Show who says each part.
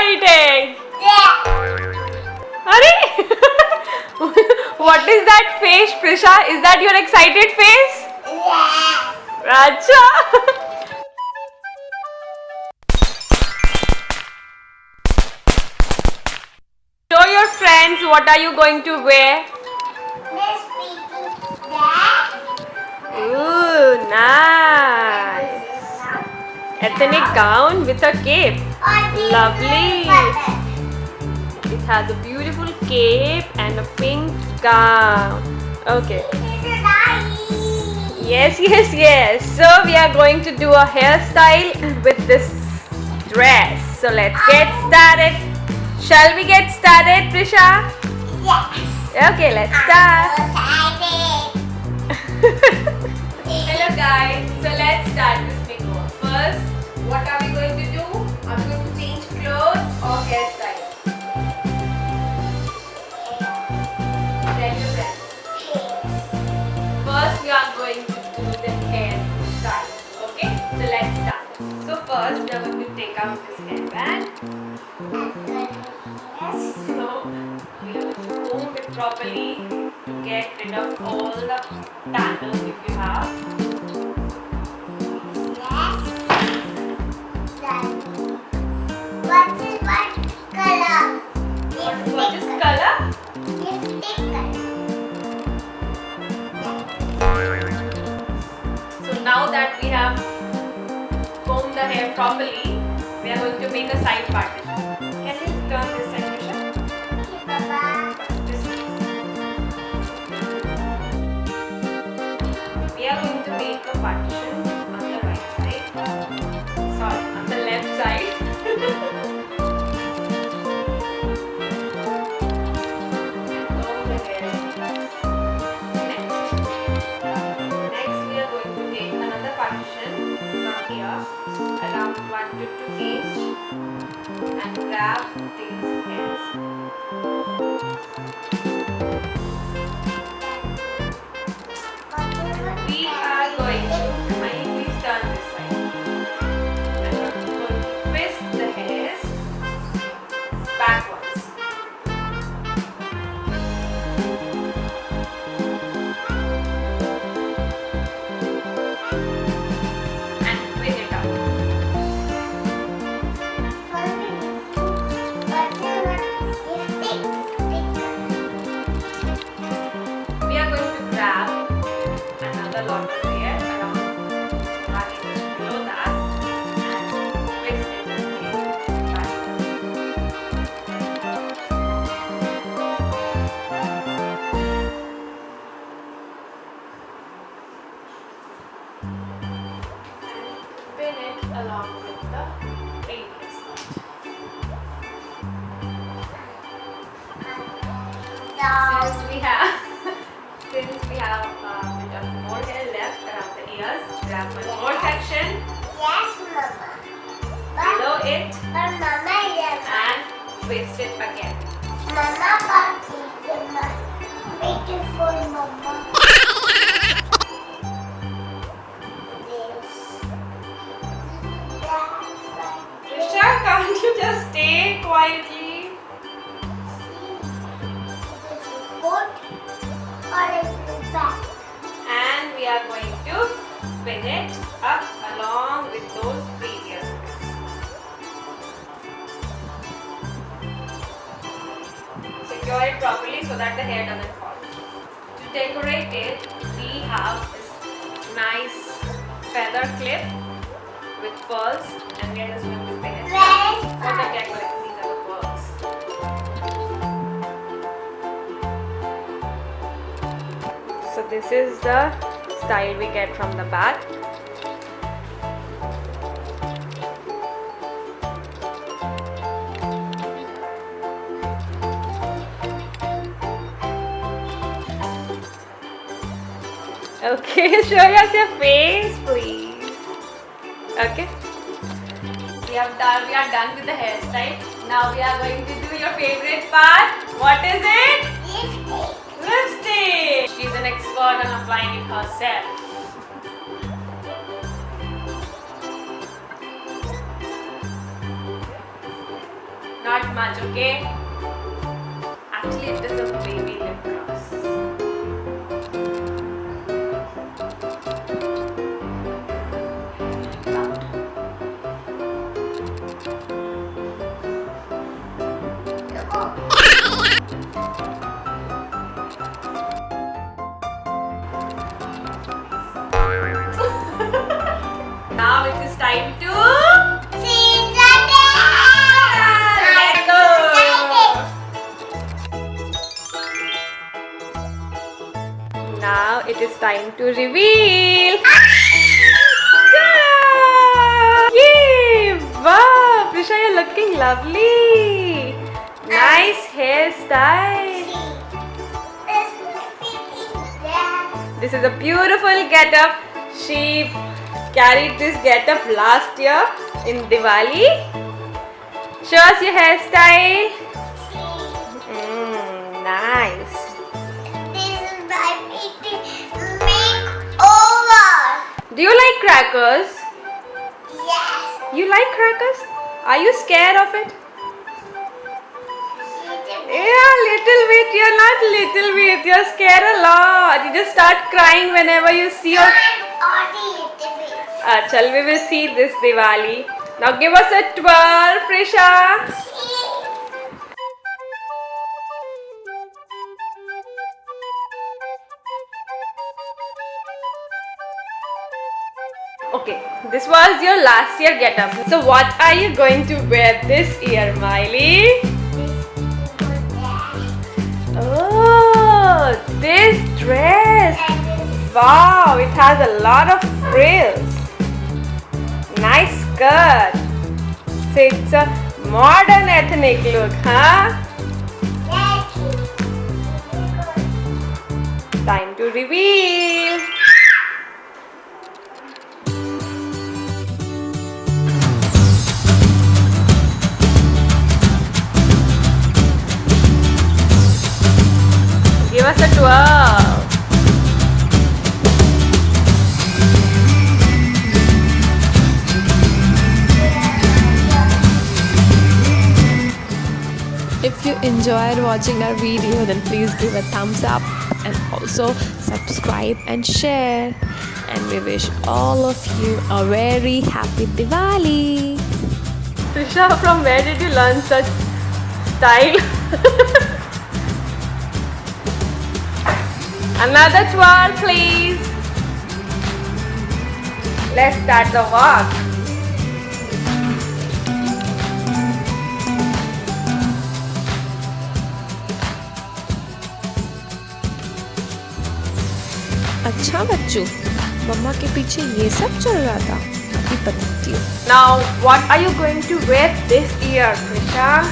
Speaker 1: excited? Are what is that face, Prisha? Is that your excited face? Acha. Show your friends what are you going to wear. Ooh, nice. Ethnic gown with a cape. Lovely. It has a beautiful cape and a pink gown. Okay. Yes. So we are going to do a hairstyle with this dress. So let's get started. Shall we get started, Prisha?
Speaker 2: Yes.
Speaker 1: Okay, let's start.
Speaker 2: I'm
Speaker 1: Hello guys. So let's start this makeover. First, what are we going to do? Are we going to change clothes or hairstyle? Tell your friends. First, we are going to do the hairstyle. Okay? So let's start. So first, we are going to take out this hairband. So we are going to comb it properly to get rid of all the tangles if you have.
Speaker 2: What is what color?
Speaker 1: What is color?
Speaker 2: Lipstick color.
Speaker 1: So now that we have combed the hair properly, we are going to make a side partition. Can you turn this side, Prisha?
Speaker 2: Okay, Papa.
Speaker 1: This way. We are going to make a partition on the right side. Sorry, on the left side. And comb the hair. Next, we are going to take another partition from here, around 1 to 2 inch, and grab these hairs. We are going to, please turn this side. And we're going to twist the hairs backwards. And twist it up. We are going to grab another lot of hair around 1 inch below that and twist it again backwards. And pin it along with the previous one. Since we have a bit of more hair left around the ears, grab one more section
Speaker 2: Yes, Mama.
Speaker 1: below it
Speaker 2: But Mama, yes.
Speaker 1: and twist it again.
Speaker 2: Mama, Mama. Beautiful, Mama.
Speaker 1: Prisha, can't you just stay quietly? And we are going to pin it up along with those previous bits. Secure it properly so that the hair doesn't fall. To decorate it, we have this nice feather clip with pearls, and we are just going to pin it for the decoration. These are the pearls. So this is the style we get from the back. Okay, show us your face, please. Okay. We are done with the hairstyle. Now we are going to do your favorite part. What is it? Lipstick. She's an expert on applying it herself. not much, okay? Actually, it is a baby lip gloss. Now it is time to let go. Now it is time to reveal. Yay! Wow, Prisha, you're looking lovely. Nice hairstyle. This is a beautiful getup. She carried this getup last year in Diwali. Show us your hairstyle. Nice.
Speaker 2: This is my baby makeover.
Speaker 1: Do you like crackers?
Speaker 2: Yes.
Speaker 1: You like crackers? Are you scared of it? Yeah, little bit. You're not little bit. You're scared a lot. You just start crying whenever you see your... Chal, we will see this Diwali. Now give us a twirl, Prisha. Okay, this was your last year getup. So what are you going to wear this year, Miley? Oh, this dress. Wow, it has a lot of frills. Nice skirt. So it's a modern ethnic look, huh? Time to reveal. Give us a twirl.
Speaker 3: If you enjoyed watching our video, then please give a thumbs up and also subscribe and share. And we wish all of you a very happy Diwali.
Speaker 1: Prisha, from where did you learn such style? Another twirl, please. Let's start the walk.
Speaker 3: अच्छा बच्चों, मम्मा के पीछे ये सब चल रहा था, अभी बताती हूँ.
Speaker 1: Now, what are you going to wear this year, Prisha?